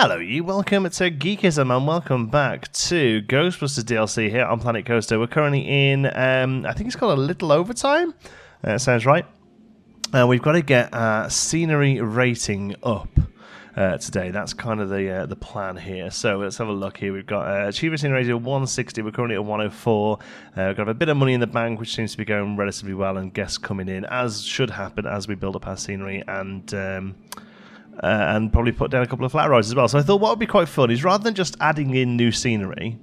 Hello you, welcome to Geekism and welcome back to Ghostbusters DLC here on Planet Coaster. We're currently in, I think it's called a little overtime, sounds right. We've got to get our scenery rating up today. That's kind of the plan here. So let's have a look here. We've got achievement scenery rating of 160, we're currently at 104. We've got a bit of money in the bank, which seems to be going relatively well, and guests coming in, as should happen as we build up our scenery, and probably put down a couple of flat rides as well. So I thought what would be quite fun is rather than just adding in new scenery,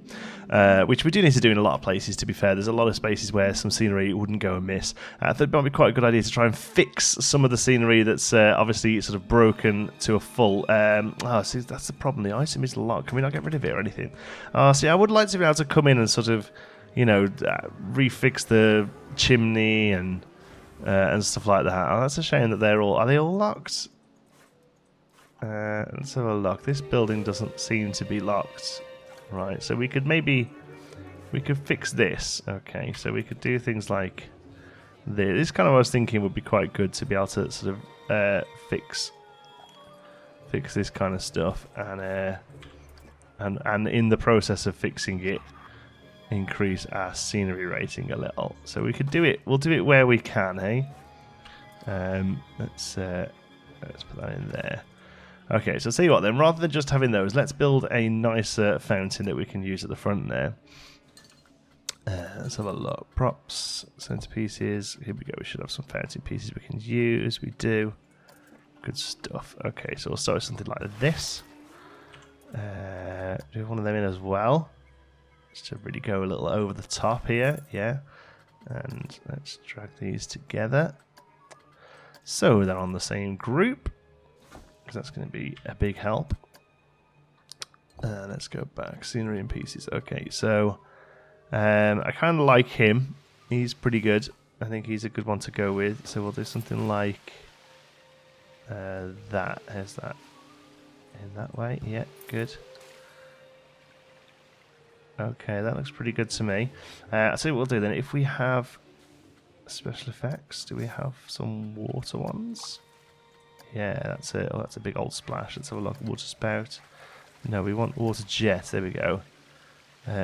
which we do need to do in a lot of places, to be fair. There's a lot of spaces where some scenery wouldn't go amiss. I thought it might be quite a good idea to try and fix some of the scenery that's obviously sort of broken to a full. See, that's the problem. The item is locked. Can we not get rid of it or anything? See, I would like to be able to come in and sort of, you know, refix the chimney and stuff like that. Oh, that's a shame that are they all locked? Let's have a look. This building doesn't seem to be locked. Right, so we could fix this. Okay, so we could do things like this. This kind of what I was thinking would be quite good to be able to sort of fix this kind of stuff, and in the process of fixing it, increase our scenery rating a little. So we could do it. We'll do it where we can, hey. Let's put that in there. Okay, so I'll tell you what then, rather than just having those, let's build a nicer fountain that we can use at the front there. Let's have a look. Props, centerpieces. Here we go, we should have some fountain pieces we can use. We do. Good stuff. Okay, so we'll start with something like this. Do we have one of them in as well? Just to really go a little over the top here, yeah. And let's drag these together. So they're on the same group. That's going to be a big help. Let's go back. Scenery and pieces. Okay, so I kind of like him. He's pretty good. I think he's a good one to go with. So we'll do something like that. Here's that. In that way. Yeah, good. Okay, that looks pretty good to me. I'll tell you what we'll do then. If we have special effects, do we have some water ones? Yeah, that's it. Oh, that's a big old splash. Let's have a look. Water spout. No, we want water jet. There we go.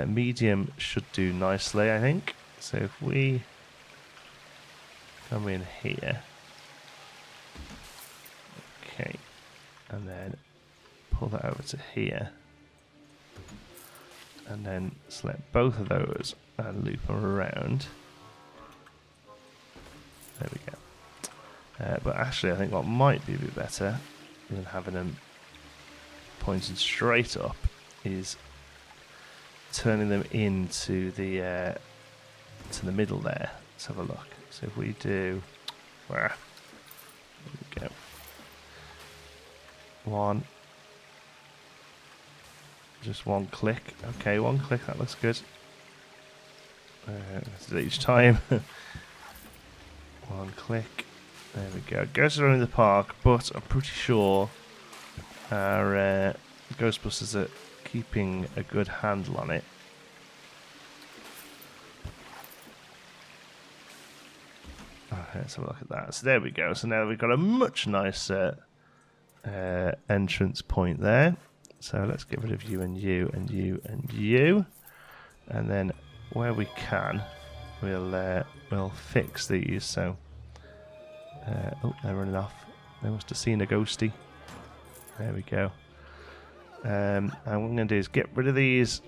Medium should do nicely, I think. So if we come in here. Okay. And then pull that over to here. And then select both of those and loop them around. There we go. But actually, I think what might be a bit better than having them pointed straight up is turning them into the middle there. Let's have a look. So if we do, there we go. Just one click. Okay, one click. That looks good. Let's do it each time. One click. There we go. Goes around the park, but I'm pretty sure our Ghostbusters are keeping a good handle on it. Okay, let's have a look at that. So there we go. So now we've got a much nicer entrance point there. So let's get rid of you and you and you and you, and then where we can, we'll fix these. So. Oh, they're running off. They must have seen a ghosty. There we go. And what I'm going to do is get rid of these.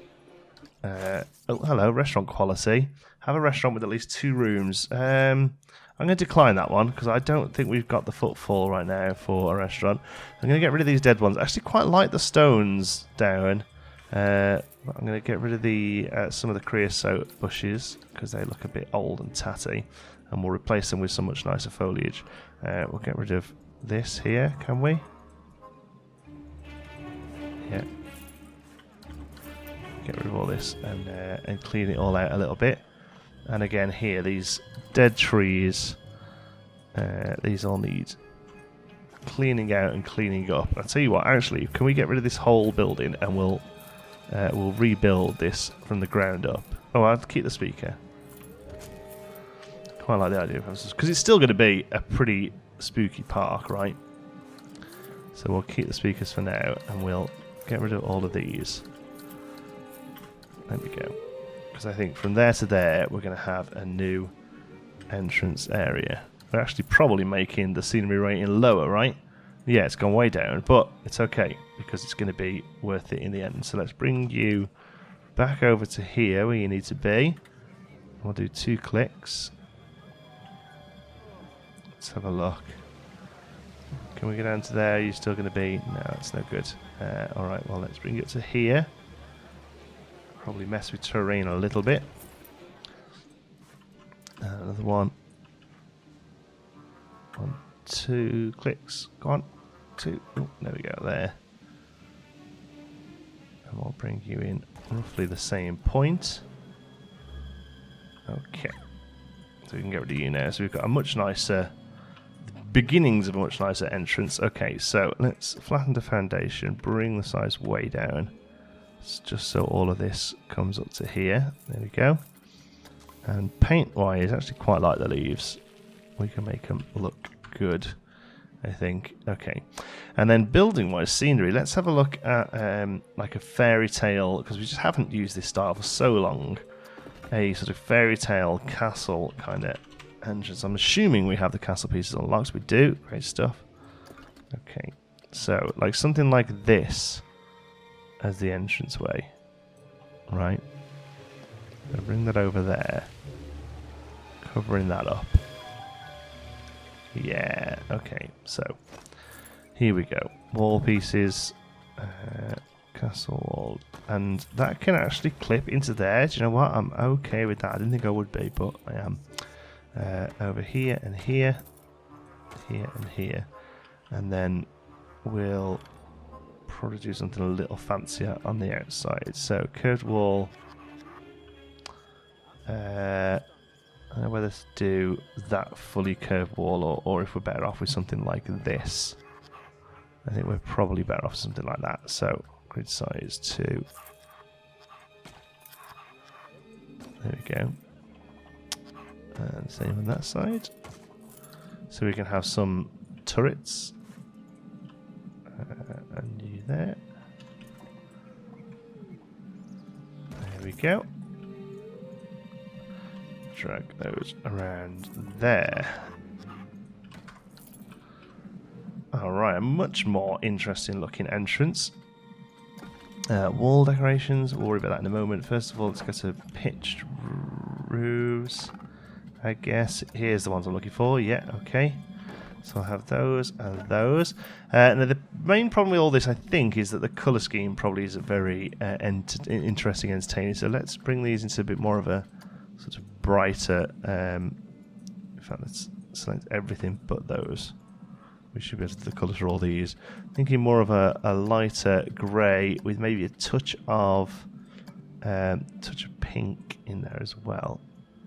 Oh, hello, restaurant quality. Have a restaurant with at least 2 rooms. I'm going to decline that one because I don't think we've got the footfall right now for a restaurant. I'm going to get rid of these dead ones. I actually quite like the stones down. I'm going to get rid of the some of the creosote bushes because they look a bit old and tatty. And we'll replace them with some much nicer foliage. We'll get rid of this here, can we? Yeah. Get rid of all this and clean it all out a little bit. And again here, these dead trees, these all need cleaning out and cleaning up. I'll tell you what, actually, can we get rid of this whole building and we'll rebuild this from the ground up. Oh, I'll keep the speaker. Quite like the idea of because it's still going to be a pretty spooky park, right? So we'll keep the speakers for now, and we'll get rid of all of these. There we go. Because I think from there to there, we're going to have a new entrance area. We're actually probably making the scenery rating lower, right? Yeah, it's gone way down, but it's okay because it's going to be worth it in the end. So let's bring you back over to here where you need to be. We'll do 2 clicks. Let's have a look. Can we go down to there? Are you still going to be? No, that's no good. Alright, well, let's bring it up to here. Probably mess with terrain a little bit. Another one. 1, 2 clicks. Go on. 2. Oh, there we go. There. And we'll bring you in roughly the same point. Okay. So we can get rid of you now. So we've got a much nicer... beginnings of a much nicer entrance. Okay, so let's flatten the foundation. Bring the size way down. It's just so all of this comes up to here. There we go. And paint-wise, actually quite like the leaves. We can make them look good, I think. Okay. And then building-wise, scenery. Let's have a look at like a fairy tale, because we just haven't used this style for so long. A sort of fairy tale castle kind of entrance. I'm assuming we have the castle pieces unlocked. We do. Great stuff. Okay. So, like something like this as the entranceway. Right. I'll bring that over there. Covering that up. Yeah, okay, so here we go. Wall pieces, castle wall, and that can actually clip into there. Do you know what? I'm okay with that. I didn't think I would be, but I am. Over here and here, here and here, and then we'll probably do something a little fancier on the outside. So curved wall. I don't know whether to do that fully curved wall or if we're better off with something like this. I think we're probably better off with something like that. So grid size 2. There we go. And same on that side. So we can have some turrets. And you there. There we go. Drag those around there. Alright, a much more interesting looking entrance. Wall decorations, we'll worry about that in a moment. First of all, let's go to pitched roofs. I guess here's the ones I'm looking for. Yeah, okay. So I'll have those and those. Now the main problem with all this, I think, is that the colour scheme probably isn't very interesting, entertaining. So let's bring these into a bit more of a sort of brighter. In fact, let's select everything but those. We should be able to do the colours for all these. Thinking more of a lighter grey with maybe a touch of pink in there as well.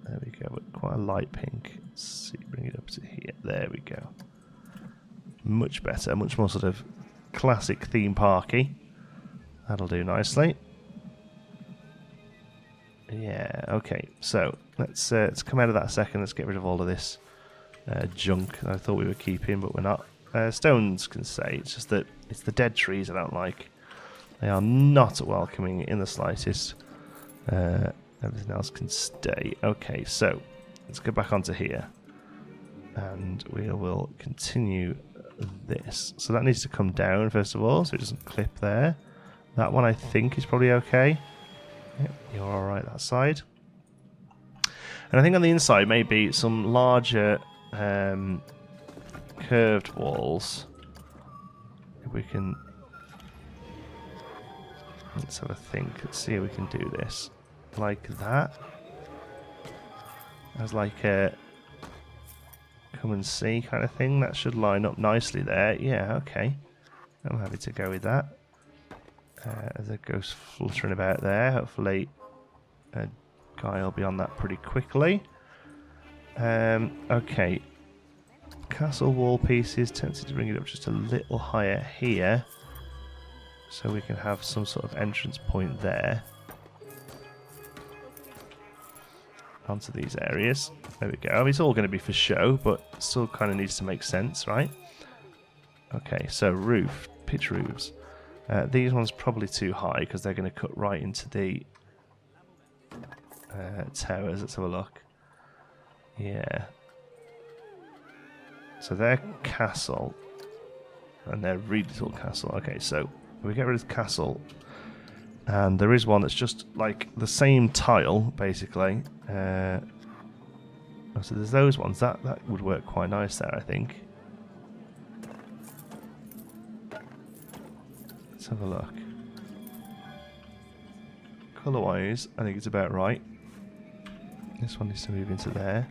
There we go, but quite a light pink. Let's see, bring it up to here. There we go. Much better, much more sort of classic theme parky. That'll do nicely. Yeah, okay. So let's come out of that a second. Let's get rid of all of this junk that I thought we were keeping, but we're not. Stones can stay. It's just that it's the dead trees I don't like. They are not welcoming in the slightest. Everything else can stay. Okay, so let's go back onto here. And we will continue this. So that needs to come down first of all, so it doesn't clip there. That one I think is probably okay. Yep, you're alright that side. And I think on the inside maybe some larger curved walls. If we can... Let's have a think. Let's see how we can do this. Like that. As like a come and see kind of thing. That should line up nicely there. Yeah, okay. I'm happy to go with that. As a ghost fluttering about there. Hopefully a guy will be on that pretty quickly. Okay. Castle wall pieces. Tempted to bring it up just a little higher here. So we can have some sort of entrance point there. Onto these areas. There we go. It's all going to be for show, but still kind of needs to make sense, right? Okay, so roof, pitch roofs. These ones probably too high because they're going to cut right into the towers. Let's have a look. Yeah. So they're castle. And they're really little castle. Okay, so we get rid of the castle. And there is one that's just like the same tile, basically. So there's those ones. That would work quite nice there, I think. Let's have a look. Colour-wise, I think it's about right. This one needs to move into there.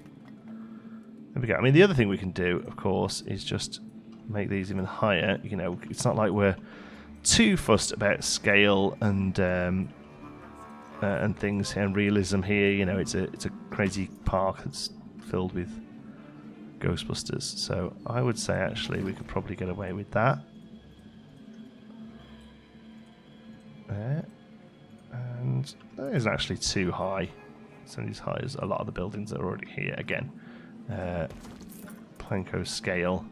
There we go. I mean, the other thing we can do, of course, is just make these even higher. You know, it's not like we're too fussed about scale and things and realism here. You know, it's a crazy park that's filled with Ghostbusters. So I would say actually we could probably get away with that. There. And that isn't actually too high. It's only as high as a lot of the buildings that are already here. Again, Planko scale.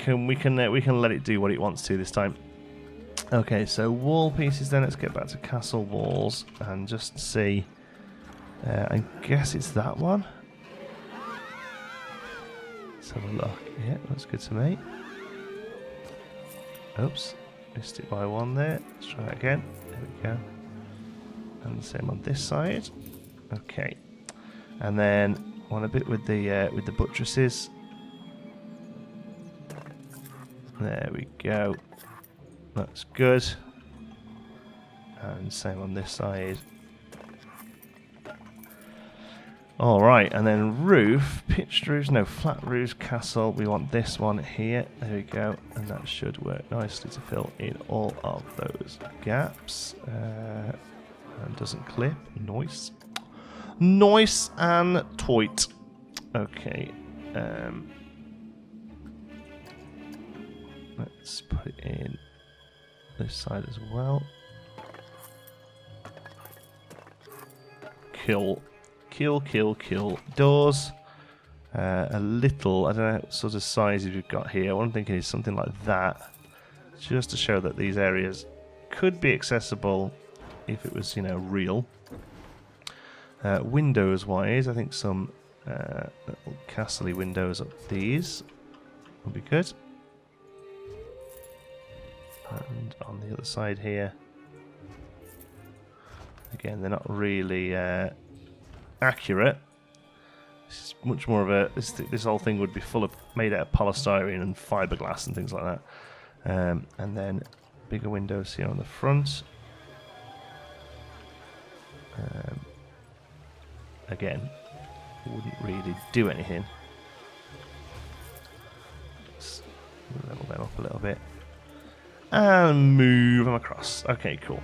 We can let it do what it wants to this time. Okay, so wall pieces then. Let's get back to castle walls and just see. I guess it's that one. Let's have a look. Yeah, looks good to me. Oops, missed it by one there. Let's try it again. There we go. And the same on this side. Okay, and then one a bit with the buttresses. There we go. That's good. And same on this side. Alright, and then roof, pitched roofs, no, flat roofs, castle. We want this one here. There we go. And that should work nicely to fill in all of those gaps. And doesn't clip. Nice. Nice and toit. Okay. Let's put it in this side as well. Kill. Doors. A little, I don't know what sort of sizes we've got here. What I'm thinking is something like that. Just to show that these areas could be accessible if it was, you know, real. Windows-wise, I think some little castle-y windows up these would be good. And on the other side here, again, they're not really accurate. This is much more of a this whole thing would be made out of polystyrene and fiberglass and things like that. And then bigger windows here on the front. Again, wouldn't really do anything. Let's level them up a little bit. And move them across. Okay, cool.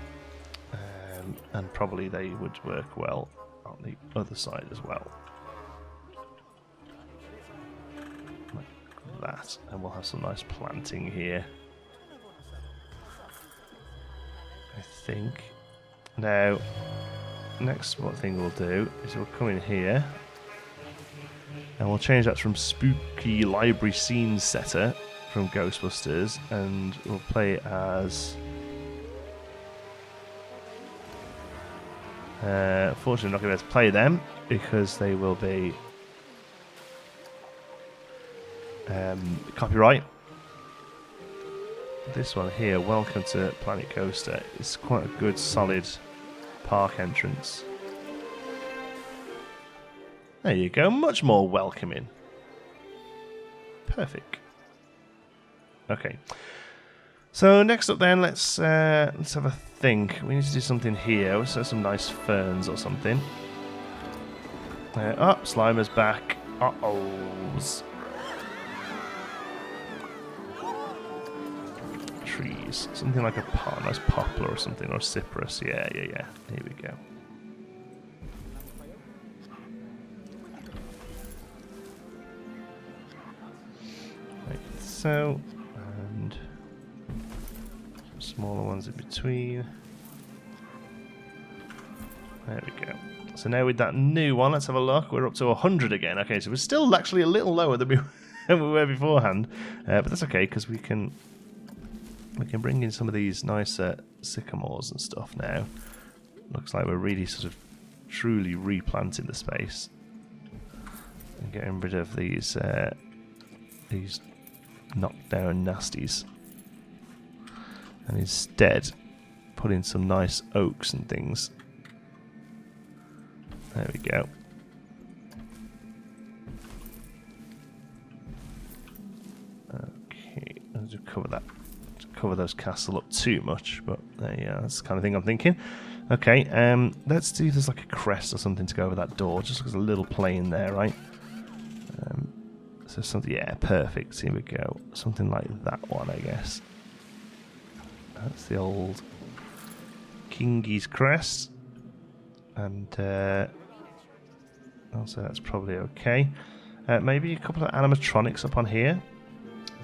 And probably they would work well on the other side as well. Like that. And we'll have some nice planting here. I think. Now, next thing we'll do is we'll come in here. And we'll change that from spooky library scene setter from Ghostbusters, and we'll play it as unfortunately I'm not going to be able to play them because they will be copyright. This one here, Welcome to Planet Coaster, is quite a good solid park entrance. There you go, much more welcoming. Perfect. Okay, so next up then, let's have a think. We need to do something here. Let's have some nice ferns or something. Oh, Slimer's back. Uh-ohs. Trees. Something like a nice poplar or something, or cypress. Yeah. Here we go. Like so. And smaller ones in between. There we go. So now with that new one, let's have a look. We're up to 100 again. Okay, so we're still actually a little lower than we were beforehand. But that's okay, because we can We can bring in some of these nicer sycamores and stuff now. Looks like we're really sort of truly replanting the space and getting rid of these knockdown nasties, and instead put in some nice oaks and things. There we go. Okay, I'll just cover that. Cover those castle up too much, but yeah, that's the kind of thing I'm thinking. Okay, let's see if there's like a crest or something to go over that door. Just looks a little plain there, right? So something, yeah, perfect. Here we go. Something like that one, I guess. That's the old Kingy's crest, and also that's probably okay. Maybe a couple of animatronics up on here.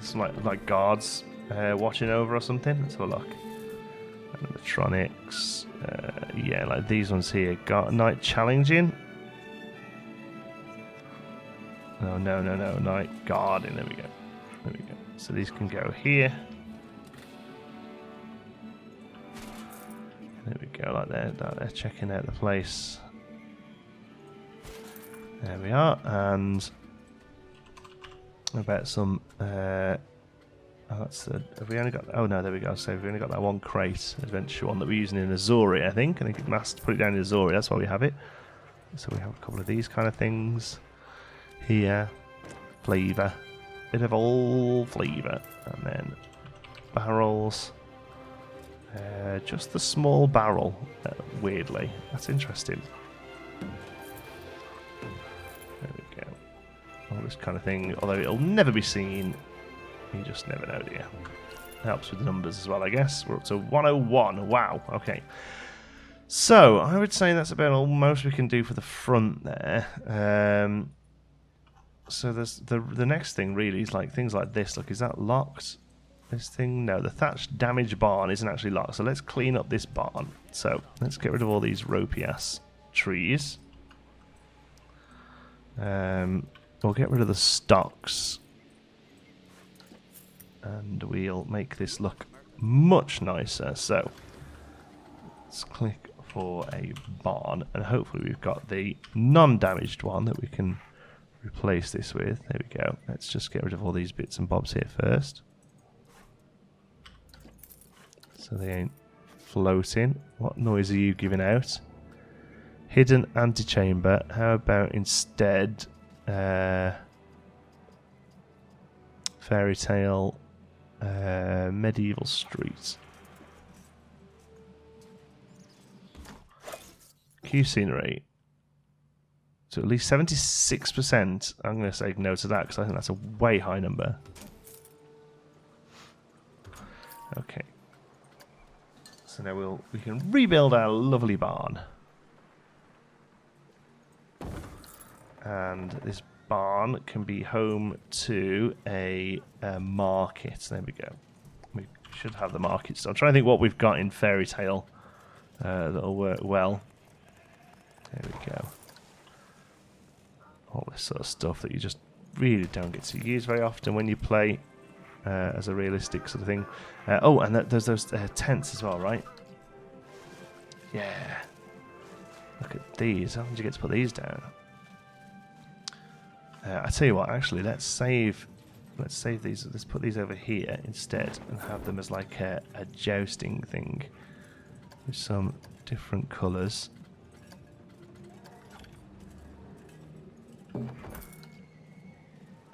Some like guards watching over or something. Let's have a look. Animatronics. Yeah, like these ones here. Night challenging. No. Night guarding. There we go. So these can go here. There we go, like they're checking out the place. There we are, and about some. Have we only got? Oh no, there we go. So we've only got that one crate adventure one that we're using in Azori, I think. I think it must put it down in Azori. That's why we have it. So we have a couple of these kind of things here. Flavour, bit of all flavour, and then barrels. Just the small barrel, weirdly. That's interesting. There we go. All this kind of thing, although it'll never be seen. You just never know, do you? Helps with the numbers as well, I guess. We're up to 101. Wow, okay. So, I would say that's about all most we can do for the front there. So there's the next thing really is like things like this. Look, is that locked? This thing? No, the thatched damaged barn isn't actually locked. So let's clean up this barn. So let's get rid of all these ropey ass trees. We'll get rid of the stocks. And we'll make this look much nicer. So let's click for a barn. And hopefully we've got the non-damaged one that we can replace this with. There we go. Let's just get rid of all these bits and bobs here first. So they ain't floating. What noise are you giving out? Hidden antechamber. How about instead fairy tale medieval streets. Queue scenery. So at least 76%. I'm going to say no to that because I think that's a way high number. Okay. So now we can rebuild our lovely barn. And this barn can be home to a market. There we go. We should have the market. So I'm trying to think what we've got in Fairy Tale that'll work well. There we go. All this sort of stuff that you just really don't get to use very often when you play as a realistic sort of thing. Oh, and there's those tents as well, right? Yeah. Look at these. How did you get to put these down? I tell you what, actually, let's save these. Let's put these over here instead and have them as like a jousting thing with some different colours.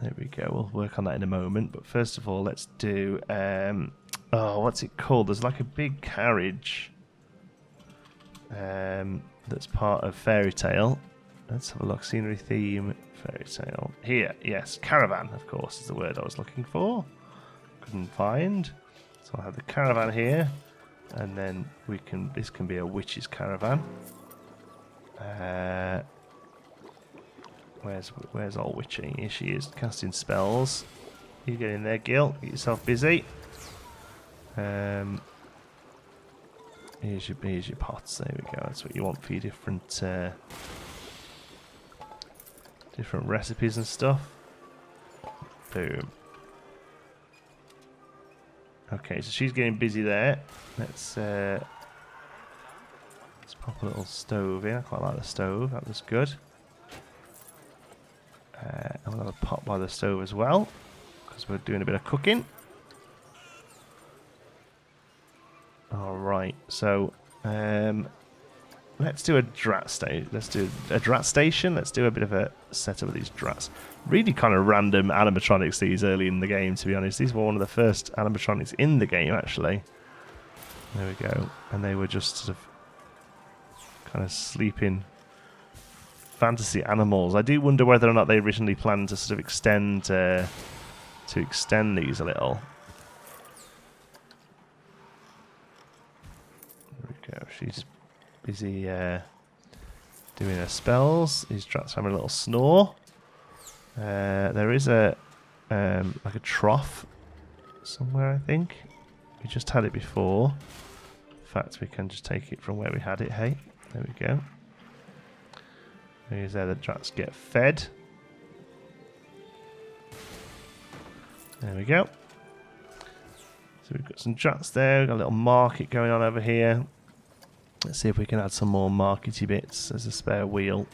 There we go. We'll work on that in a moment. But first of all, let's do... oh, what's it called? There's like a big carriage that's part of Fairy Tale. Let's have a look. Scenery theme, Fairy Tale. Here, yes. Caravan, of course, is the word I was looking for. Couldn't find. So I'll have the caravan here. And then this can be a witch's caravan. Where's old witchy? Here she is, casting spells. You get in there, Gil. Get yourself busy. Here's your pots. There we go. That's what you want for your different recipes and stuff. Boom. Okay, so she's getting busy there. Let's pop a little stove in. I quite like the stove. That was good. I'm going to pop by the stove as well, because we're doing a bit of cooking. Alright, so let's do a drat station. Let's do a drat station. Let's do a bit of a setup of these drats. Really kind of random animatronics these early in the game, to be honest. These were one of the first animatronics in the game, actually. There we go. And they were just sort of kind of sleeping fantasy animals. I do wonder whether or not they originally planned to sort of extend these a little. There we go. She's busy doing her spells. These drats having a little snore. There is a like a trough somewhere, I think. We just had it before. In fact, we can just take it from where we had it. Hey, there we go. Here's how the drats get fed. There we go. So we've got some drats there. We've got a little market going on over here. Let's see if we can add some more markety bits. There's a spare wheel.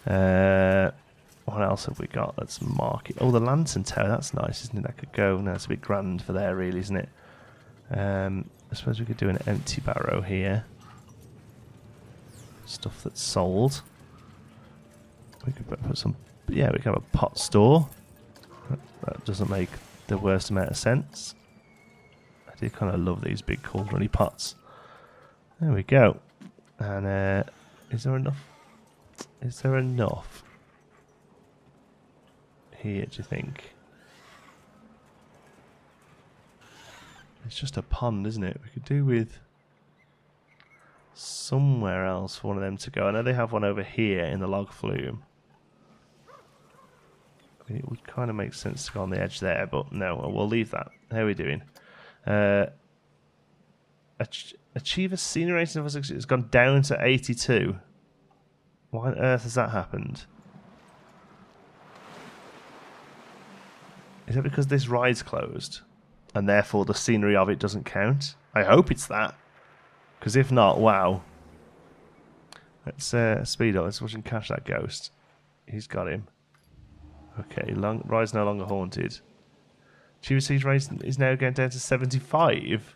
What else have we got? Let's market. Oh, the lantern tower. That's nice, isn't it? That could go. No, it's a bit grand for there, really, isn't it? I suppose we could do an empty barrow here. Stuff that's sold. We could put some. Yeah, we can have a pot store. That doesn't make the worst amount of sense. I do kind of love these big cauldron-y pots. There we go. And is there enough? Is there enough here, do you think? It's just a pond, isn't it? We could do with somewhere else for one of them to go. I know they have one over here in the log flume. I mean, it would kind of make sense to go on the edge there, but no, we'll leave that. How are we doing? Achieve a scenery rating of 60. It's gone down to 82. Why on earth has that happened? Is that because this ride's closed and therefore the scenery of it doesn't count? I hope it's that. Because if not, wow. Let's speed up. Let's watch him catch that ghost. He's got him. Okay, ride's no longer haunted. Achieve rating is now going down to 75.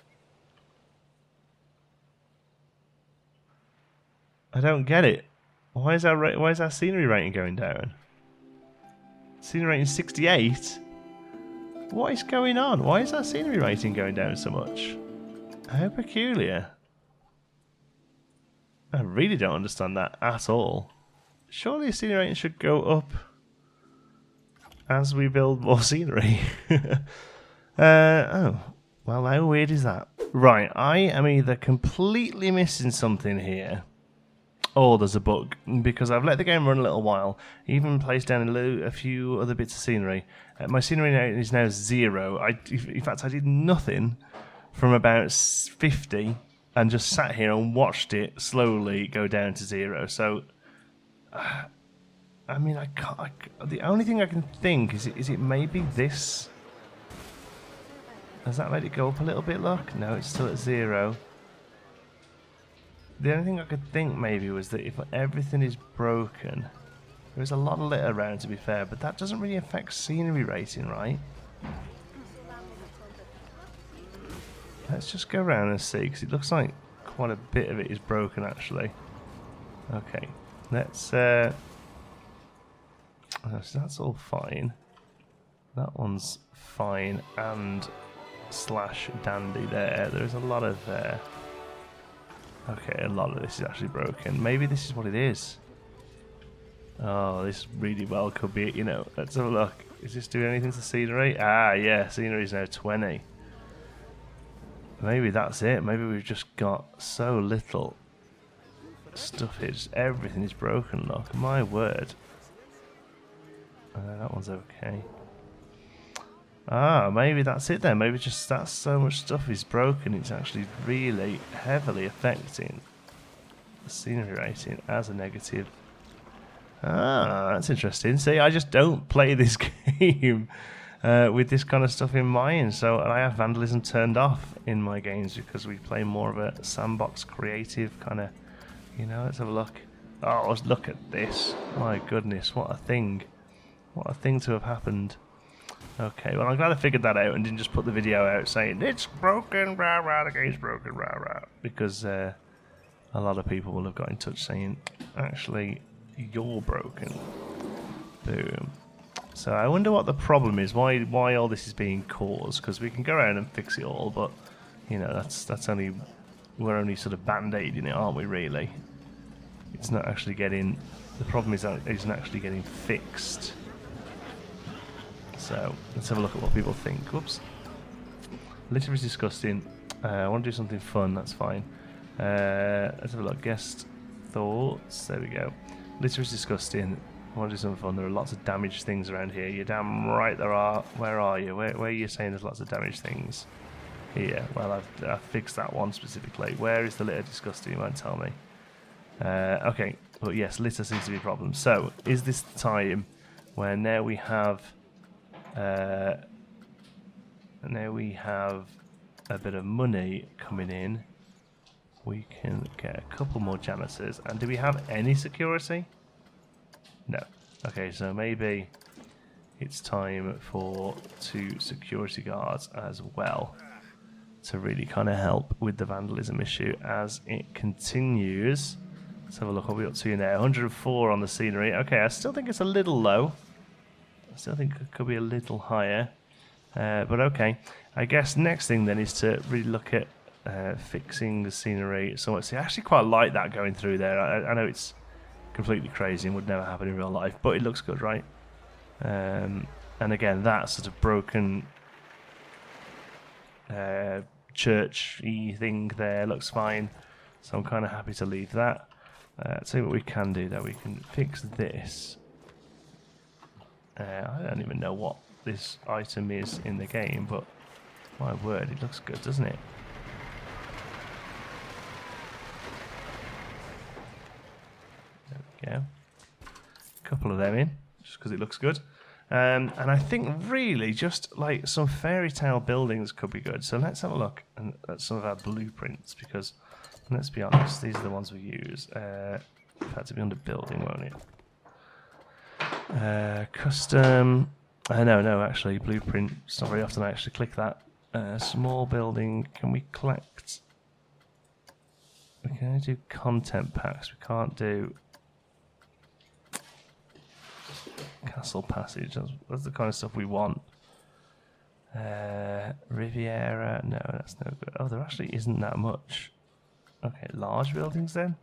I don't get it. Why is our scenery rating going down? Scenery rating 68? What is going on? Why is our scenery rating going down so much? How peculiar. I really don't understand that at all. Surely the scenery rating should go up as we build more scenery. Oh, well, how weird is that? Right, I am either completely missing something here, or there's a bug, because I've let the game run a little while, even placed down a few other bits of scenery. My scenery now is now 0. In fact, I did nothing from about 50 and just sat here and watched it slowly go down to 0. So, I mean, the only thing I can think is it maybe this? Has that made it go up a little bit, look? No, it's still at 0. The only thing I could think maybe was that if everything is broken, there's a lot of litter around, to be fair, but that doesn't really affect scenery rating, right? Let's just go around and see, because it looks like quite a bit of it is broken, actually. Okay, let's so that's all fine. That one's fine, and / dandy there. There's a lot of okay, a lot of this is actually broken. Maybe this is what it is. Oh, this really well could be it, you know. Let's have a look. Is this doing anything to scenery? Ah, yeah, scenery is now 20. Maybe that's it. Maybe we've just got so little stuff here. Just everything is broken, look. My word. That one's okay. Ah, maybe that's it then. Maybe just that so much stuff is broken, it's actually really heavily affecting the scenery rating as a negative. Ah, that's interesting. See, I just don't play this game with this kind of stuff in mind. So I have vandalism turned off in my games because we play more of a sandbox creative kind of, you know. Let's have a look. Oh, look at this. My goodness, what a thing. What a thing to have happened. Okay, well, I'm glad I figured that out and didn't just put the video out saying, it's broken, rah rah, the game's broken, rah rah. Because a lot of people will have got in touch saying, actually, you're broken. Boom. So I wonder what the problem is, why all this is being caused, because we can go around and fix it all, but, you know, that's only, we're only sort of band-aiding it, aren't we, really? It's not actually getting, the problem is that it isn't actually getting fixed. So, let's have a look at what people think. Whoops. Litter is disgusting. I want to do something fun, that's fine. Let's have a look. Guest thoughts. There we go. Litter is disgusting. I want to do something fun. There are lots of damaged things around here. You're damn right there are. Where are you? Where are you saying there's lots of damaged things? Here. Well, I've fixed that one specifically. Where is the litter disgusting? You won't tell me. Okay. But yes, litter seems to be a problem. So, is this the time where now we have a bit of money coming in? We can get a couple more janitors. And do we have any security? No. Okay, so maybe it's time for 2 security guards as well to really kind of help with the vandalism issue as it continues. Let's have a look what we're up to now. 104 on the scenery. Okay, I still think it's a little low. I still think it could be a little higher. But okay. I guess next thing then is to really look at fixing the scenery somewhat. See, I actually quite like that going through there. I know it's completely crazy and would never happen in real life, but it looks good, right? And again, that sort of broken church-y thing there looks fine, so I'm kind of happy to leave that. See what we can do though. We can fix this. I don't even know what this item is in the game, but my word, it looks good, doesn't it? Yeah, a couple of them in, just because it looks good. And I think really just like some fairy tale buildings could be good. So let's have a look at some of our blueprints, because let's be honest, these are the ones we use. In fact, it'll be under building, won't it? Custom. No, actually, blueprint. It's not very often I actually click that. Small building. Can we collect? We can only do content packs. We can't do castle passage. That's the kind of stuff we want. Riviera. No, that's no good. Oh, there actually isn't that much. Okay, large buildings then.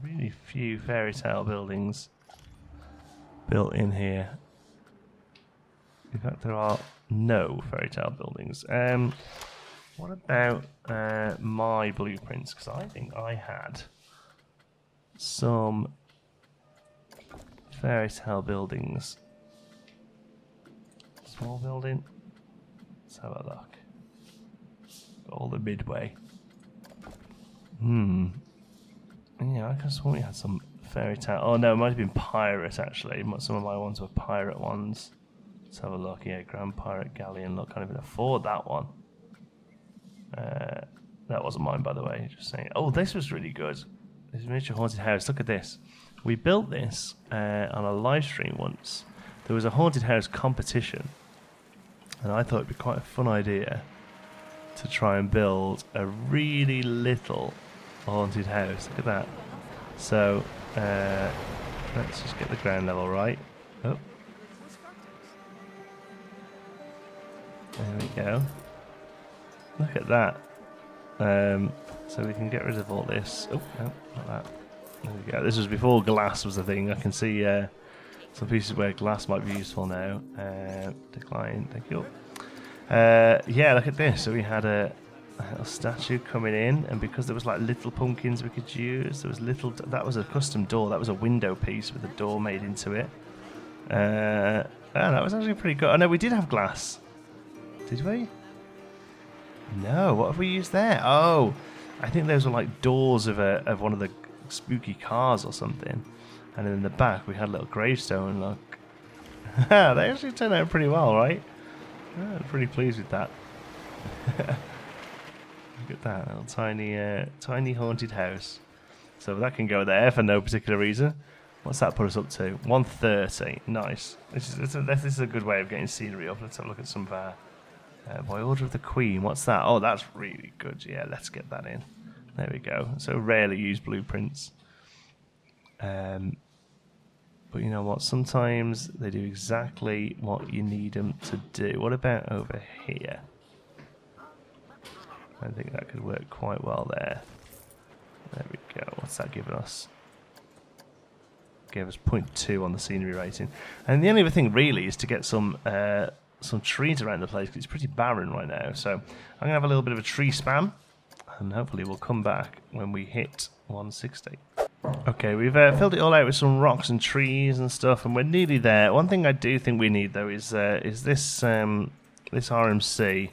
Really few fairy tale buildings built in here. In fact, there are no fairy tale buildings. What about my blueprints? Because I think I had some fairy tale buildings. Small building. Let's have a look. All the midway. Yeah, I could swear we had some fairy tale. Oh no, it might have been pirate actually. Some of my ones were pirate ones. Let's have a look. Yeah, Grand Pirate Galleon. Look, can't even afford that one. That wasn't mine, by the way. Just saying. Oh, this was really good. This miniature haunted house. Look at this. We built this on a live stream once. There was a haunted house competition, and I thought it'd be quite a fun idea to try and build a really little haunted house. Look at that. So let's just get the ground level right. Oh, there we go. Look at that. So we can get rid of all this. Oh, no, not that. There we go. This was before glass was a thing. I can see some pieces where glass might be useful now. Decline, thank you. Yeah, look at this. So we had a little statue coming in, and because there was like little pumpkins we could use, there was little. That was a custom door. That was a window piece with a door made into it. Oh, that was actually pretty good. Oh no, we did have glass. Did we? No. What have we used there? Oh, I think those were like doors of one of the spooky cars or something. And then in the back we had a little gravestone. Look, They actually turned out pretty well, right? I'm pretty pleased with that. Look at that little tiny haunted house. So that can go there for no particular reason. What's that put us up to? 130. Nice. This is a good way of getting scenery up. Let's have a look at some of our... by order of the Queen. What's that? Oh, that's really good. Yeah, let's get that in. There we go. So rarely use blueprints. But you know what? Sometimes they do exactly what you need them to do. What about over here? I think that could work quite well there. There we go. What's that giving us? Gave us 0.2 on the scenery rating. And the only other thing really is to get some trees around the place, because it's pretty barren right now. So I'm going to have a little bit of a tree spam, and hopefully we'll come back when we hit 160. Okay, we've filled it all out with some rocks and trees and stuff, and we're nearly there. One thing I do think we need, though, is this this RMC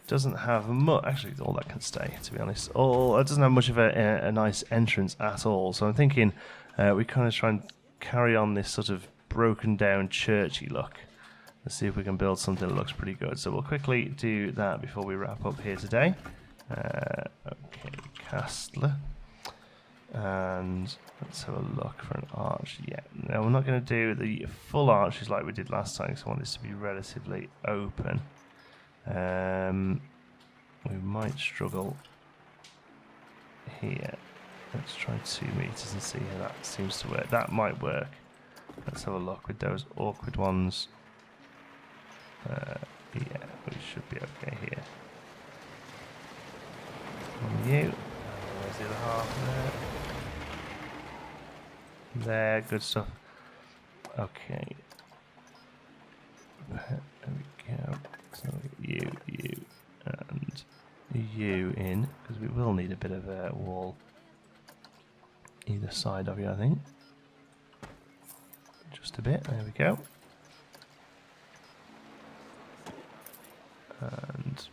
doesn't have much. Actually, all that can stay, to be honest. It doesn't have much of a nice entrance at all. So I'm thinking we kind of try and carry on this sort of broken down churchy look. Let's see if we can build something that looks pretty good. So we'll quickly do that before we wrap up here today. Okay, Castler. And let's have a look for an arch. Yeah, no, we're not going to do the full arches like we did last time, because I want this to be relatively open. We might struggle here. Let's try 2 meters and see how that seems to work. That might work. Let's have a look with those awkward ones. Yeah, we should be okay here. On you. Where's the other half there? There, good stuff. Okay. There we go. So you, and you in, because we will need a bit of a wall either side of you, I think. Just a bit, there we go. And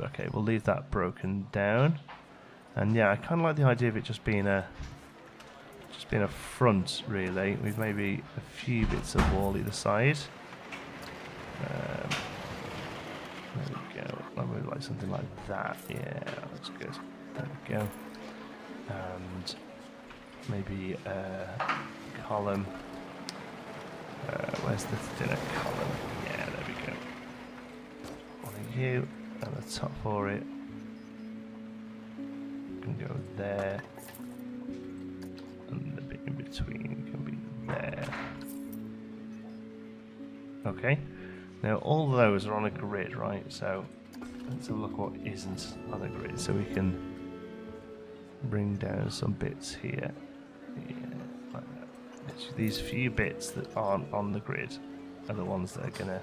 okay, we'll leave that broken down. And yeah, I kind of like the idea of it just being a front, really, with maybe a few bits of wall either side. There we go. I would like something like that. Yeah, that's good. There we go. And maybe a column. Where's the thinner column? Yeah, there we go. One of you at the top for it. Can go there. And the bit in between can be there. Okay. Now all those are on a grid, right? So let's have a look what isn't on a grid, so we can bring down some bits here. Yeah, like that. These few bits that aren't on the grid are the ones that are gonna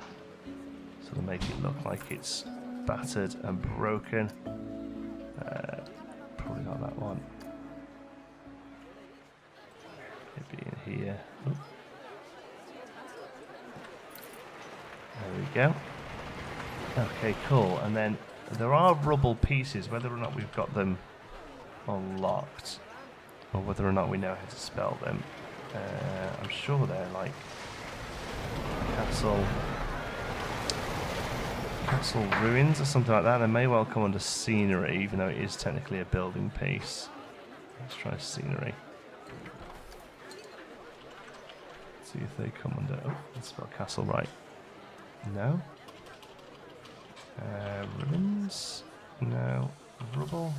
sort of make it look like it's battered and broken. Probably not that one. Maybe in here. Ooh. There we go. Okay, cool. And then there are rubble pieces, whether or not we've got them unlocked, or whether or not we know how to spell them. I'm sure they're like castle ruins or something like that. They may well come under scenery, even though it is technically a building piece. Let's try scenery. See if they come under. Oh, let's spell castle right. No. Ruins? No. Rubble?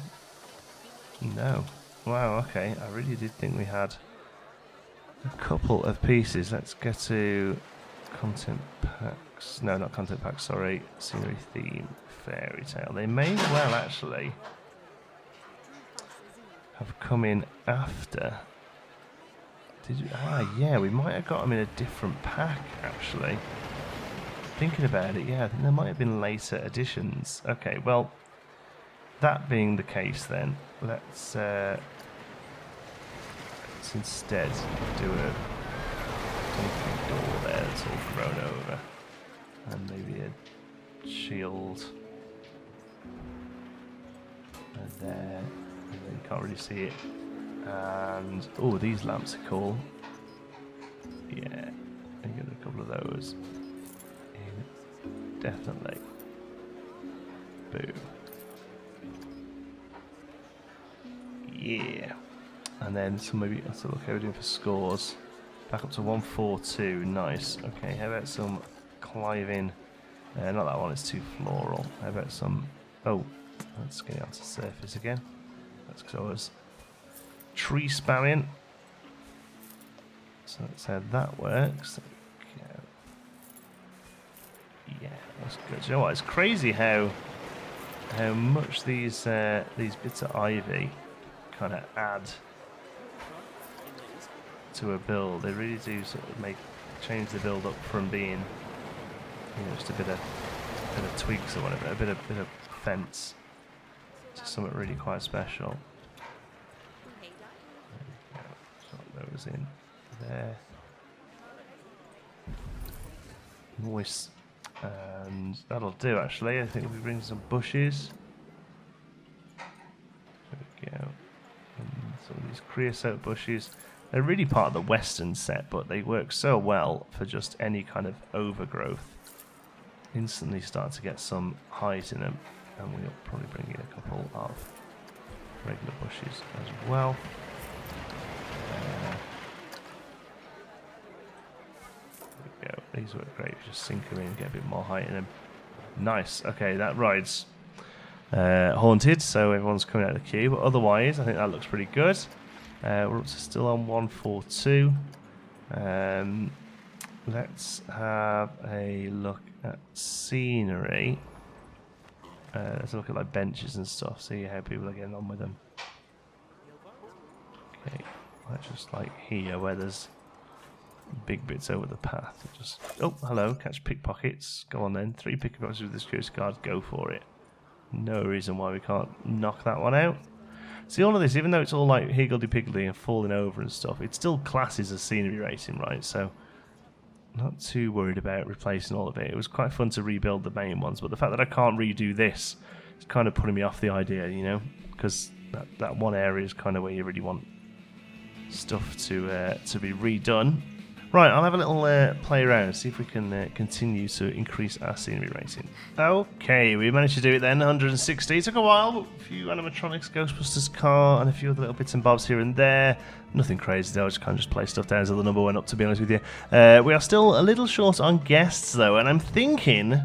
No. Wow, okay. I really did think we had a couple of pieces. Let's get to content packs. No, not content packs, sorry. Scenery theme, fairy tale. They may well actually have come in after. Did you? Ah, yeah, we might have got them in a different pack, actually. Thinking about it, yeah, I think there might have been later additions. Okay, well, that being the case then, let's instead do a concrete door there that's all thrown over. And maybe a shield there. And then you can't really see it. And, oh, these lamps are cool. Yeah, I get a couple of those. definitely. Boom. Yeah. And then so maybe let's look how we're doing for scores. Back up to 142. Nice. Okay, how about some climbing? Not that one, it's too floral. How about some... Oh, let's get it onto the surface again. That's because I was tree spamming. So that's how that works. Okay. Yeah, that's good. You know what? It's crazy how much these bits of ivy kind of add to a build. They really do sort of change the build up from being, just a bit of twigs or whatever, a bit of fence to something really quite special. Drop those in there. Nice. And that'll do actually. I think we bring some bushes. There we go. And some of these creosote bushes. They're really part of the western set, but they work so well for just any kind of overgrowth. Instantly start to get some height in them, and we'll probably bring in a couple of regular bushes as well. There we go. These work great. Just sink them in, get a bit more height in them. Nice. Okay, that ride's haunted, so everyone's coming out of the queue. But otherwise, I think that looks pretty good. We're up to still on 142. Let's have a look at scenery. Let's look at like benches and stuff, see how people are getting on with them. Okay, that's just like here where there's big bits over the path. Just oh, hello, catch pickpockets. Go on then, 3 pickpockets with this security guard. Go for it. No reason why we can't knock that one out. See, all of this, even though it's all like higgledy-piggledy and falling over and stuff, it still classes as scenery racing, right? So, not too worried about replacing all of it. It was quite fun to rebuild the main ones, but the fact that I can't redo this is kind of putting me off the idea, because that one area is kind of where you really want stuff to be redone. Right, I'll have a little play around and see if we can continue to increase our scenery rating. Okay, we managed to do it then, 160. It took a while, a few animatronics, Ghostbusters car, and a few other little bits and bobs here and there. Nothing crazy though, I just kind of play stuff down as the number went up, to be honest with you. We are still a little short on guests though, and I'm thinking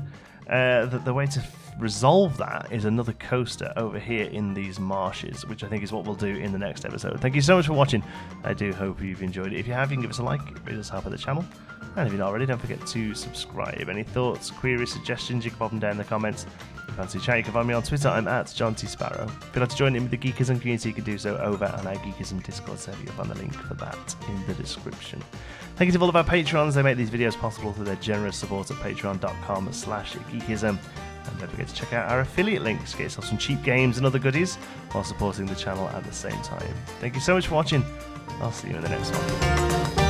that the way to resolve that is another coaster over here in these marshes, which I think is what we'll do in the next episode. Thank you so much for watching. I do hope you've enjoyed it. If you have, you can give us a like. It really does help out the channel. And if you're not already, don't forget to subscribe. Any thoughts, queries, suggestions, you can pop them down in the comments. If you fancy chat, you can find me on Twitter. I'm at John T. Sparrow. If you'd like to join in with the Geekism community, you can do so over on our Geekism Discord server. You'll find the link for that in the description. Thank you to all of our patrons. They make these videos possible through their generous support at patreon.com/geekism. And don't forget to check out our affiliate links to get yourself some cheap games and other goodies while supporting the channel at the same time. Thank you so much for watching. I'll see you in the next one.